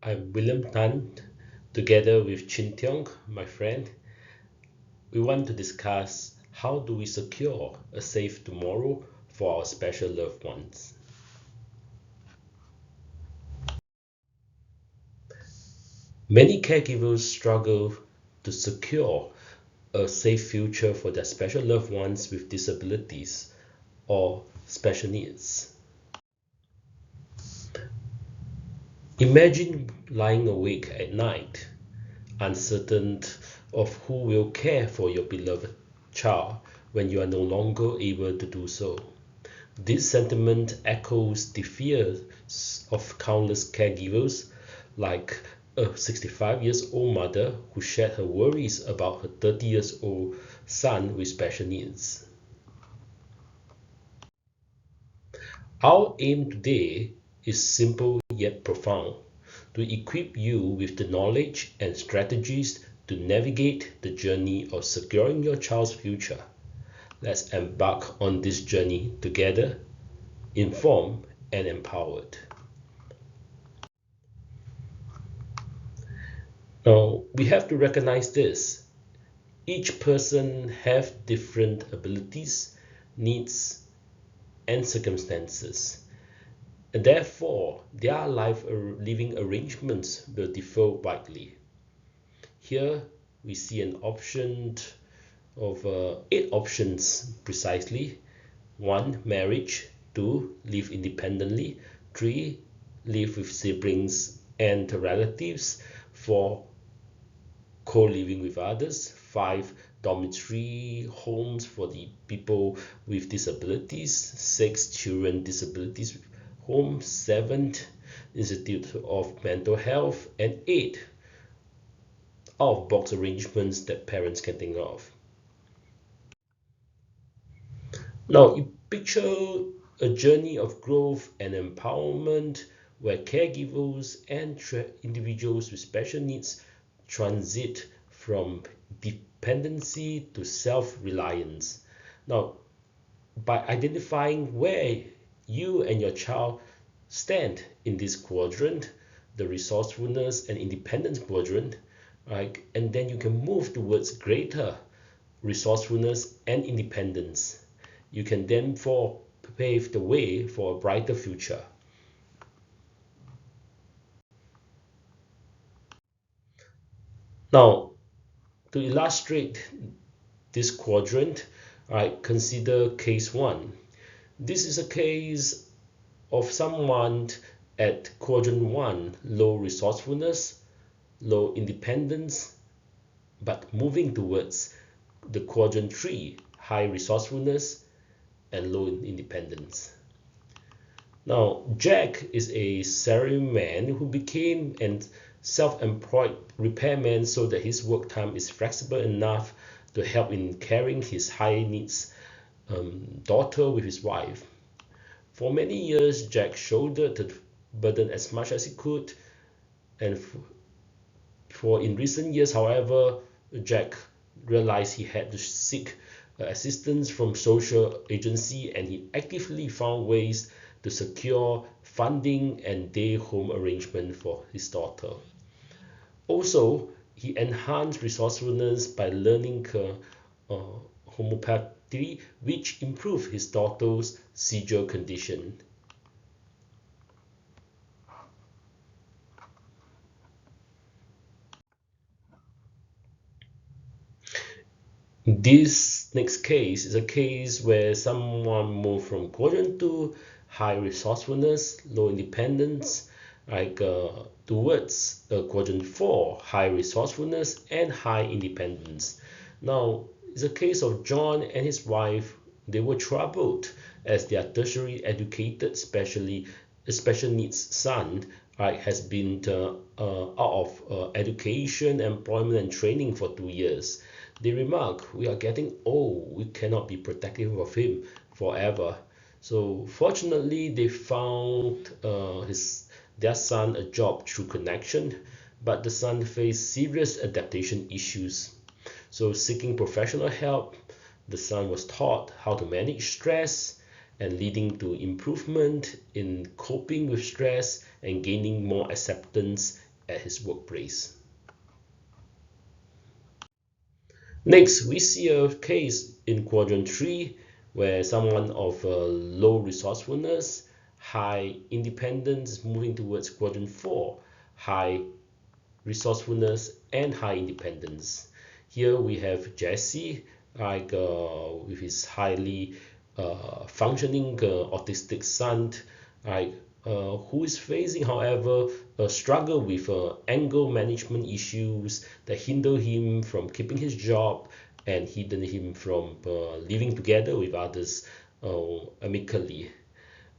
I'm William Tan, together with Chin Tiong, my friend. We want to discuss how do we secure a safe tomorrow for our special loved ones. Many caregivers struggle to secure a safe future for their special loved ones with disabilities or special needs. Imagine lying awake at night, uncertain of who will care for your beloved child when you are no longer able to do so. This sentiment echoes the fears of countless caregivers, like a 65 years old mother who shared her worries about her 30 years old son with special needs. Our aim today is simple yet profound: to equip you with the knowledge and strategies to navigate the journey of securing your child's future. Let's embark on this journey together, informed and empowered. Now, we have to recognize this. Each person have different abilities, needs, and circumstances. And therefore, their living arrangements will differ widely. Here, we see an option of 8 options precisely. 1. Marriage. 2. Live independently. 3. Live with siblings and relatives. 4. Co-living with others. 5. Dormitory homes for the people with disabilities. 6. Children disabilities home. 7. Institute of Mental Health. And 8. Out-of-box arrangements that parents can think of. Now, you picture a journey of growth and empowerment where caregivers and individuals with special needs transit from dependency to self-reliance. Now, by identifying where you and your child stand in this quadrant, the resourcefulness and independence quadrant, right, and then you can move towards greater resourcefulness and independence. You can then pave the way for a brighter future. Now, to illustrate this quadrant, consider case 1. This is a case of someone at quadrant 1, low resourcefulness, low independence, but moving towards the quadrant 3, high resourcefulness and low independence. Now, Jack is a salaryman who became an self-employed repairman so that his work time is flexible enough to help in caring his high needs daughter with his wife. For many years, Jack shouldered the burden as much as he could, and for in recent years, however, Jack realized he had to seek assistance from social agency, and he actively found ways to secure funding and day home arrangement for his daughter. Also, he enhanced resourcefulness by learning homeopathy, which improved his daughter's seizure condition. This next case is a case where someone moved from quadrant 2, high resourcefulness, low independence, towards quadrant 4, high resourcefulness and high independence. Now, it's a case of John and his wife. They were troubled as their tertiary educated special needs son has been out of education, employment and training for 2 years. They remark, we are getting old, we cannot be protective of him forever. So fortunately, they found their son a job through connection, but the son faced serious adaptation issues. So seeking professional help, the son was taught how to manage stress and leading to improvement in coping with stress and gaining more acceptance at his workplace. Next, we see a case in quadrant 3 where someone of low resourcefulness, high independence, moving towards quadrant 4, high resourcefulness and high independence. Here we have Jesse, with his highly functioning autistic son, who is facing, however, a struggle with anger management issues that hinder him from keeping his job and hinder him from living together with others amicably.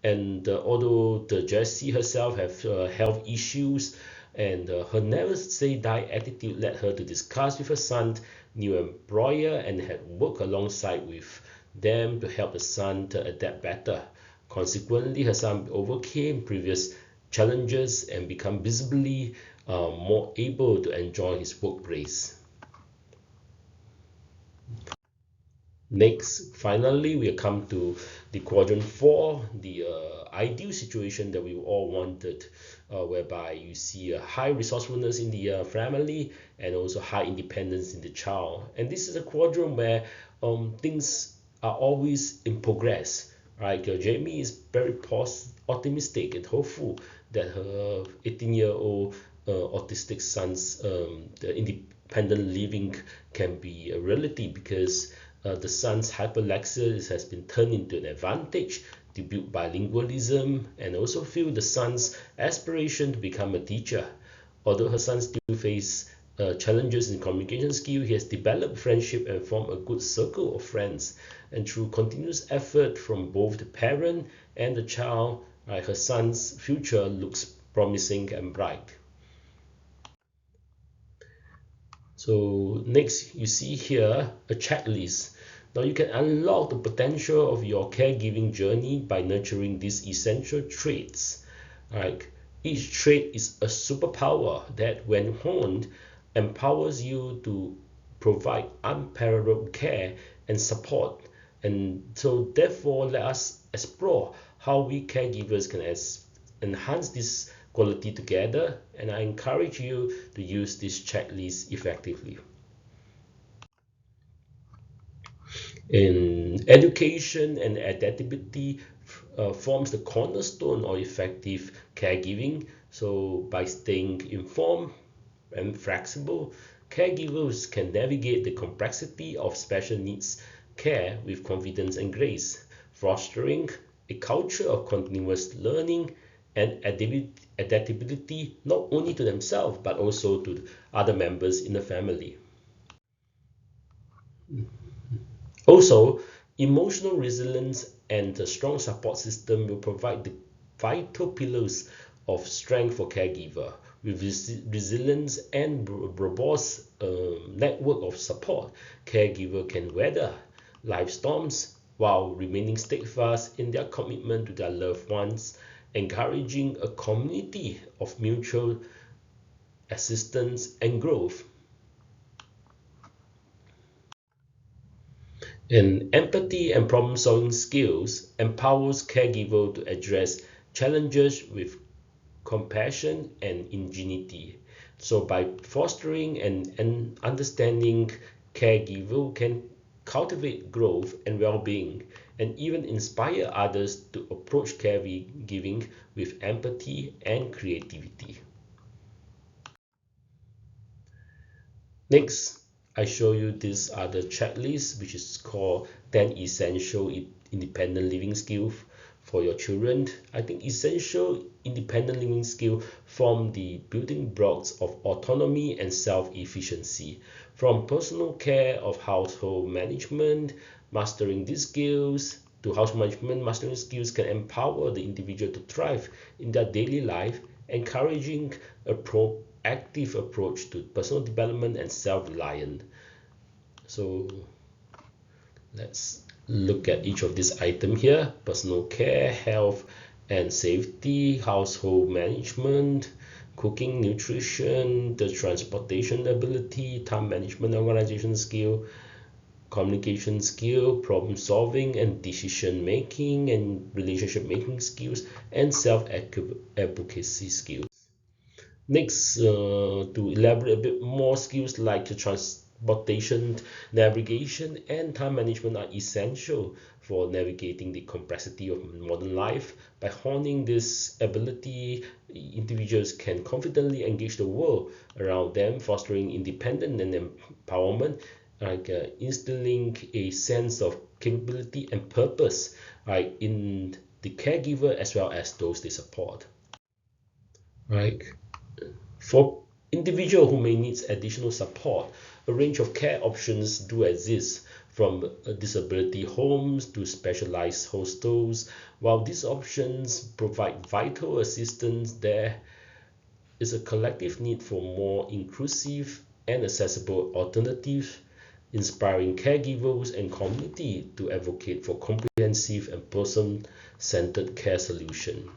And although the Jessie herself have health issues, and her never say die attitude led her to discuss with her son's new employer and had worked alongside with them to help the son to adapt better. Consequently, her son overcame previous challenges and become visibly more able to enjoy his workplace. Next, finally, we come to the quadrant 4, the ideal situation that we all wanted, whereby you see a high resourcefulness in the family and also high independence in the child. And this is a quadrant where things are always in progress, right? Jamie is very optimistic and hopeful that her 18-year-old autistic son's the independent living can be a reality because the son's hyperlexia has been turned into an advantage to build bilingualism and also feel the son's aspiration to become a teacher. Although her son still face challenges in communication skill, he has developed friendship and formed a good circle of friends. And through continuous effort from both the parent and the child, her son's future looks promising and bright. So next, you see here a checklist. Now you can unlock the potential of your caregiving journey by nurturing these essential traits. Like each trait is a superpower that, when honed, empowers you to provide unparalleled care and support. And so therefore, let us explore how we caregivers can enhance this quality together, and I encourage you to use this checklist effectively. In education and adaptability forms the cornerstone of effective caregiving. So by staying informed and flexible, caregivers can navigate the complexity of special needs care with confidence and grace, fostering a culture of continuous learning and adaptability not only to themselves but also to other members in the family. Also, emotional resilience and a strong support system will provide the vital pillars of strength for caregiver. With resilience and robust network of support, caregiver can weather life storms while remaining steadfast in their commitment to their loved ones, encouraging a community of mutual assistance and growth. In empathy and problem-solving skills empowers caregiver to address challenges with compassion and ingenuity. So by fostering and understanding, caregiver can cultivate growth and well-being and even inspire others to approach caregiving with empathy and creativity. Next, I show you this other checklist, which is called 10 essential independent living skills for your children. I think essential independent living skills form the building blocks of autonomy and self-efficiency. From personal care of household management, mastering these skills to household management, mastering skills can empower the individual to thrive in their daily life, encouraging a proactive approach to personal development and self-reliance. So let's look at each of these items here: personal care, health and safety, household management, cooking, nutrition, the transportation ability, time management, organization skill, communication skill, problem solving and decision making and relationship making skills, and self advocacy skills. Next, to elaborate a bit more, skills like transportation, navigation, and time management are essential for navigating the complexity of modern life. By honing this ability, individuals can confidently engage the world around them, fostering independence and empowerment, instilling a sense of capability and purpose, in the caregiver as well as those they support. Right. For individual who may need additional support, a range of care options do exist, from disability homes to specialized hostels. While these options provide vital assistance, there is a collective need for more inclusive and accessible alternatives, inspiring caregivers and community to advocate for comprehensive and person-centered care solutions.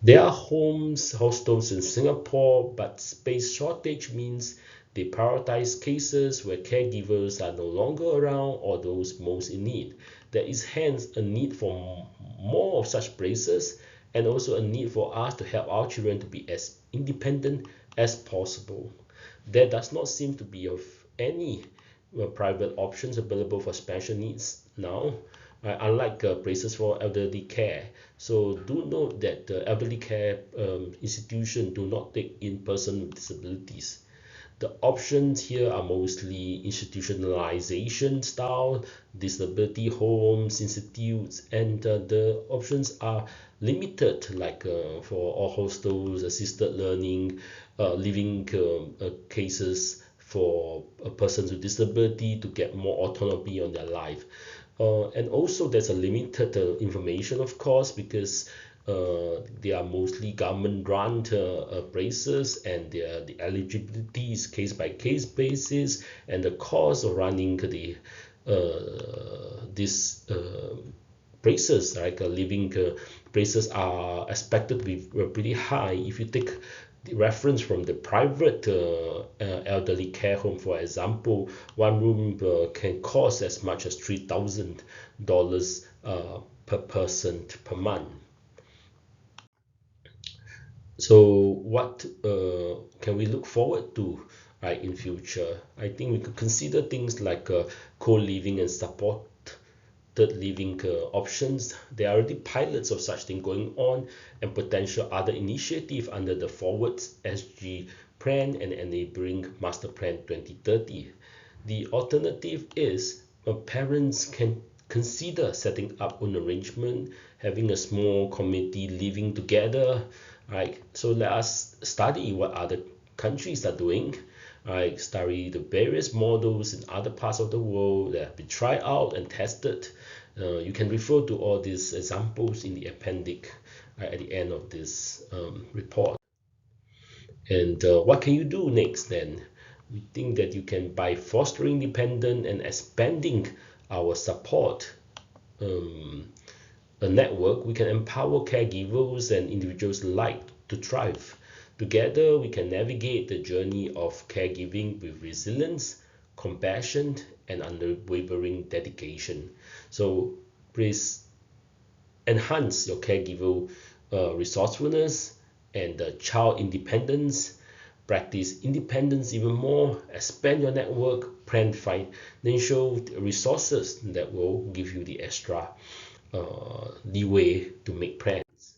There are homes, hostels in Singapore, but space shortage means they prioritize cases where caregivers are no longer around or those most in need. There is hence a need for more of such places, and also a need for us to help our children to be as independent as possible. There does not seem to be of any private options available for special needs now, unlike places for elderly care. So do note that the elderly care institution do not take in person with disabilities. The options here are mostly institutionalization style, disability homes, institutes, and the options are limited, like for all hostels, assisted learning, living cases for persons with disability to get more autonomy on their life. And also there's a limited information, of course, because they are mostly government grant places, and the eligibility is case by case basis, and the cost of running the this places, like living places, are expected to be pretty high. If you take the reference from the private elderly care home, for example, one room can cost as much as $3,000 per person per month. So what can we look forward to, right, in future? I think we could consider things like co-living and supported living options. There are already pilots of such thing going on, and potential other initiative under the Forwards SG plan and enabling Master Plan 2030. The alternative is parents can consider setting up an arrangement, having a small community living together, right? So let us study what other countries are doing, right? Study the various models in other parts of the world that have been tried out and tested. You can refer to all these examples in the appendix, at the end of this report. And what can you do next then? We think that you can, by fostering dependent and expanding our support a network, we can empower caregivers and individuals alike to thrive. Together, we can navigate the journey of caregiving with resilience, compassion, and unwavering dedication. So please enhance your caregiver resourcefulness and child independence. Practice independence even more, expand your network, plan financial resources that will give you the extra leeway to make plans.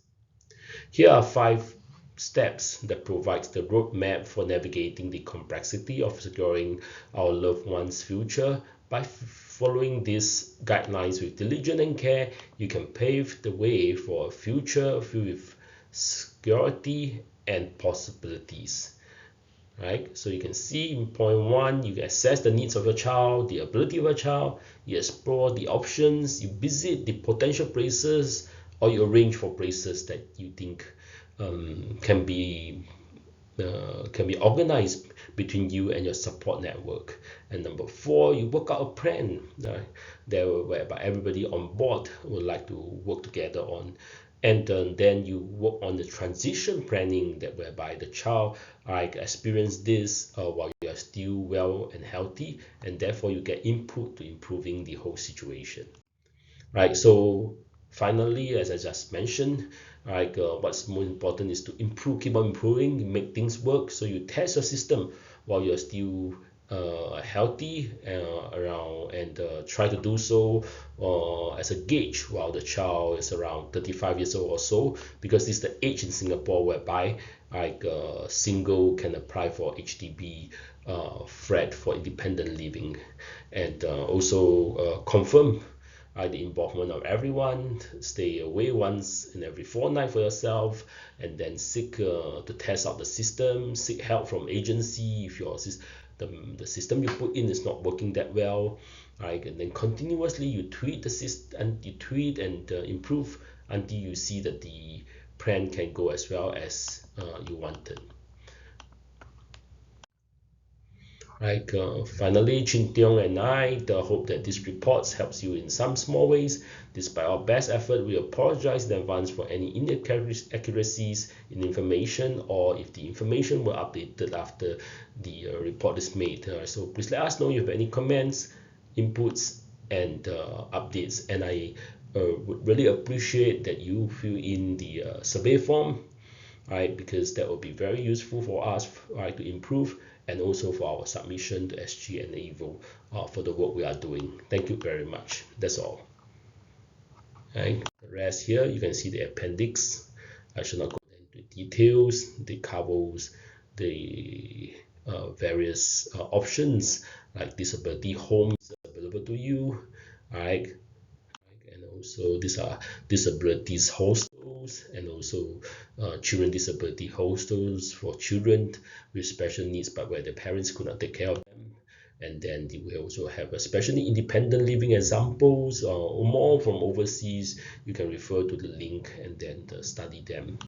Here are 5 steps that provides the roadmap for navigating the complexity of securing our loved one's future. By following these guidelines with diligence and care, you can pave the way for a future filled with security and possibilities. Right, so you can see in point 1, you assess the needs of your child, the ability of your child, you explore the options, you visit the potential places, or you arrange for places that you think can be organized between you and your support network. And number 4, you work out a plan there, whereby everybody on board would like to work together on. And then you work on the transition planning, that whereby the child experience this while you are still well and healthy, and therefore you get input to improving the whole situation, right? So Finally, as I just mentioned, like what's more important is to improve, keep on improving, make things work. So you test your system while you're still healthy around, and try to do so as a gauge while the child is around 35 years old or so, because this is the age in Singapore whereby like single can apply for HDB flat for independent living, and also confirm the involvement of everyone. Stay away once in every fortnight for yourself, and then seek to test out the system, seek help from agency if the system you put in is not working that well, right? And then continuously you tweak the system, and you tweak and improve until you see that the plan can go as well as you wanted. Like finally, Chin Tiong and I hope that this report helps you in some small ways. Despite our best effort, we apologize in advance for any inaccuracies in information, or if the information were updated after the report is made. So please let us know if you have any comments, inputs, and updates. And I would really appreciate that you fill in the survey form, right? Because that will be very useful for us, right, to improve, and also for our submission to SG and AVO for the work we are doing. Thank you very much. That's all. Right. The rest here, you can see the appendix. I should not go into details. It covers the various options like disability homes available to you, right? And also these are disabilities hostels, and also children disability hostels for children with special needs but where the parents could not take care of them. And then we also have especially independent living examples or more from overseas. You can refer to the link and then study them.